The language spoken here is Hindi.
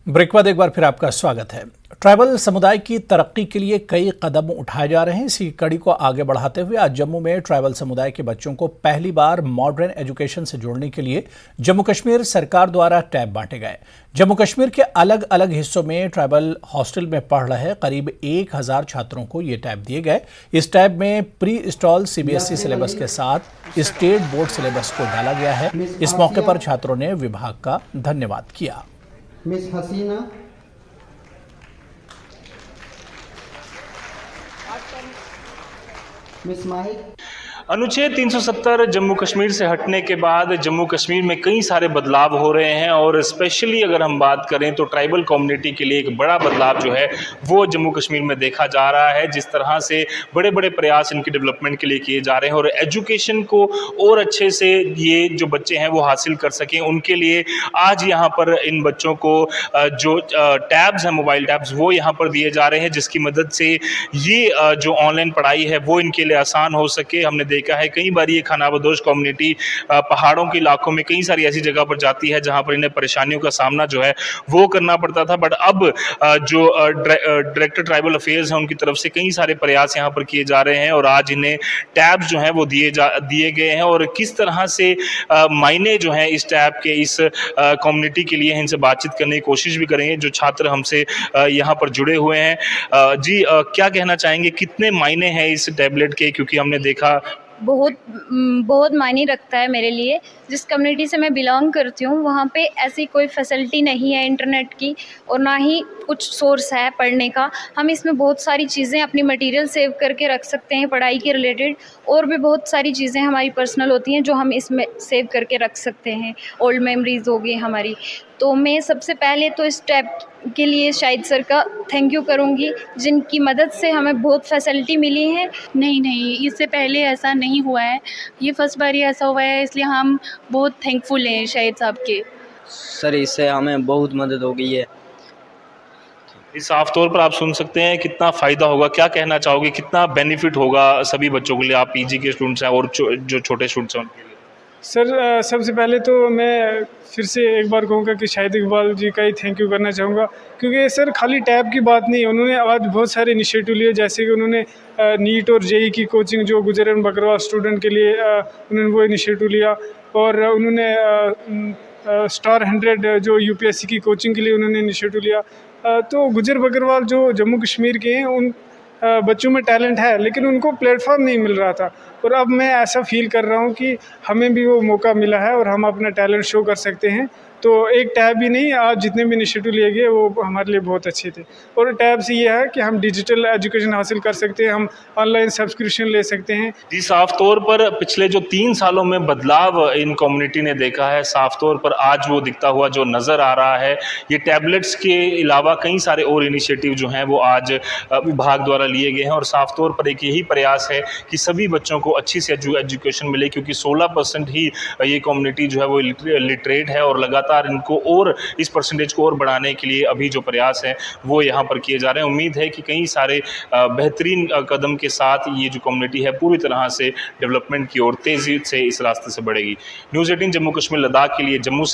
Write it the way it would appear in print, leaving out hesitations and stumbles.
ब्रेक के बाद एक बार फिर आपका स्वागत है। ट्राइबल समुदाय की तरक्की के लिए कई कदम उठाए जा रहे हैं। इसी कड़ी को आगे बढ़ाते हुए आज जम्मू में ट्राइबल समुदाय के बच्चों को पहली बार मॉडर्न एजुकेशन से जोड़ने के लिए जम्मू कश्मीर सरकार द्वारा टैब बांटे गए। जम्मू कश्मीर के अलग अलग हिस्सों में ट्राइबल हॉस्टल में पढ़ रहे करीब 1000 छात्रों को ये टैब दिए गए। इस टैब में प्री इंस्टॉल CBSE सिलेबस के साथ स्टेट बोर्ड सिलेबस को डाला गया है। इस मौके पर छात्रों ने विभाग का धन्यवाद किया। मिस हसीना, मिस माहिर। अनुच्छेद 370 जम्मू कश्मीर से हटने के बाद जम्मू कश्मीर में कई सारे बदलाव हो रहे हैं और स्पेशली अगर हम बात करें तो ट्राइबल कम्युनिटी के लिए एक बड़ा बदलाव जो है वो जम्मू कश्मीर में देखा जा रहा है। जिस तरह से बड़े बड़े प्रयास इनके डेवलपमेंट के लिए किए जा रहे हैं और एजुकेशन को और अच्छे से ये जो बच्चे हैं वो हासिल कर सकें, उनके लिए आज यहाँ पर इन बच्चों को जो टैब्स हैं, मोबाइल टैब्स, वो यहाँ पर दिए जा रहे हैं, जिसकी मदद से ये जो ऑनलाइन पढ़ाई है वो इनके लिए आसान हो सके। हमने देखा है कई बार ये खानाबदोश कम्युनिटी पहाड़ों के इलाकों में कई सारी ऐसी जगह पर जाती है जहां पर इन्हें परेशानियों का सामना जो है वो करना पड़ता था, बट अब जो डायरेक्टर ट्राइबल अफेयर्स हैं उनकी तरफ से कई सारे प्रयास यहां पर किए जा रहे हैं और आज इन्हें टैब्स जो हैं वो दिए गए हैं। और किस तरह से मायने जो हैं इस टैब के इस कम्युनिटी के लिए, इनसे बातचीत करने की कोशिश भी करेंगे जो छात्र हमसे यहाँ पर जुड़े हुए हैं। जी, क्या कहना चाहेंगे, कितने मायने हैं इस टैबलेट के? क्योंकि हमने देखा बहुत मायने रखता है मेरे लिए। जिस कम्युनिटी से मैं बिलोंग करती हूँ वहाँ पे ऐसी कोई फैसिलिटी नहीं है इंटरनेट की और ना ही कुछ सोर्स है पढ़ने का। हम इसमें बहुत सारी चीज़ें, अपनी मटेरियल सेव करके रख सकते हैं पढ़ाई के रिलेटेड, और भी बहुत सारी चीज़ें हमारी पर्सनल होती हैं जो हम इसमें सेव करके रख सकते हैं। ओल्ड मेमोरीज हो गई हमारी। तो मैं सबसे पहले तो इस टैब के लिए शाहिद सर का थैंक यू करूँगी, जिनकी मदद से हमें बहुत फैसिलिटी मिली है। नहीं, इससे पहले ऐसा नहीं हुआ है, ये फर्स्ट बार ही ऐसा हुआ है, इसलिए हम बहुत थैंकफुल हैं शाहिद साहब के। सर, इससे हमें बहुत मदद हो गई है। इस साफ तौर पर आप सुन सकते हैं कितना फ़ायदा होगा। क्या कहना चाहोगे, कितना बेनिफिट होगा सभी बच्चों के लिए? आप PG के स्टूडेंट्स हैं और जो छोटे स्टूडेंट्स हैं उनके लिए। सर, सबसे पहले तो मैं फिर से एक बार कहूँगा कि शाहिद इकबाल जी का ही थैंक यू करना चाहूँगा, क्योंकि सर खाली टैब की बात नहीं, उन्होंने आज बहुत सारे इनिशिएटिव लिए। जैसे कि उन्होंने नीट और JEE की कोचिंग जो गुजर एंड बकरवाल स्टूडेंट के लिए उन्होंने वो इनिशिएटिव लिया, और उन्होंने स्टार 100 जो UPSC की कोचिंग के लिए उन्होंने इनिशिएटिव लिया। तो गुजर बकरवाल जो जम्मू कश्मीर के हैं, उन बच्चों में टैलेंट है लेकिन उनको प्लेटफॉर्म नहीं मिल रहा था, और अब मैं ऐसा फील कर रहा हूँ कि हमें भी वो मौका मिला है और हम अपना टैलेंट शो कर सकते हैं। तो एक टैब ही नहीं, आज जितने भी इनिशिएटिव लिए गए वो हमारे लिए बहुत अच्छे थे। और टैब से ये है कि हम डिजिटल एजुकेशन हासिल कर सकते हैं, हम ऑनलाइन सब्सक्रिप्शन ले सकते हैं। जी, साफ तौर पर पिछले जो 3 सालों में बदलाव इन कम्युनिटी ने देखा है, साफ तौर पर आज वो दिखता हुआ जो नज़र आ रहा है। ये टैबलेट्स के अलावा कई सारे और इनिशिएटिव जो हैं वो आज विभाग द्वारा लिए गए हैं और साफ तौर पर एक यही प्रयास है कि सभी बच्चों को अच्छी से एजुकेशन मिले, क्योंकि 16% ही ये कम्युनिटी जो है वो लिटरेट है और लगातार इनको और इस परसेंटेज को और बढ़ाने के लिए अभी जो प्रयास हैं वो यहाँ पर किए जा रहे हैं। उम्मीद है कि कई सारे बेहतरीन कदम के साथ ये जो कम्युनिटी है पूरी तरह से डेवलपमेंट की ओर तेज़ी से इस रास्ते से बढ़ेगी। न्यूज़ 18 जम्मू कश्मीर लद्दाख के लिए जम्मू से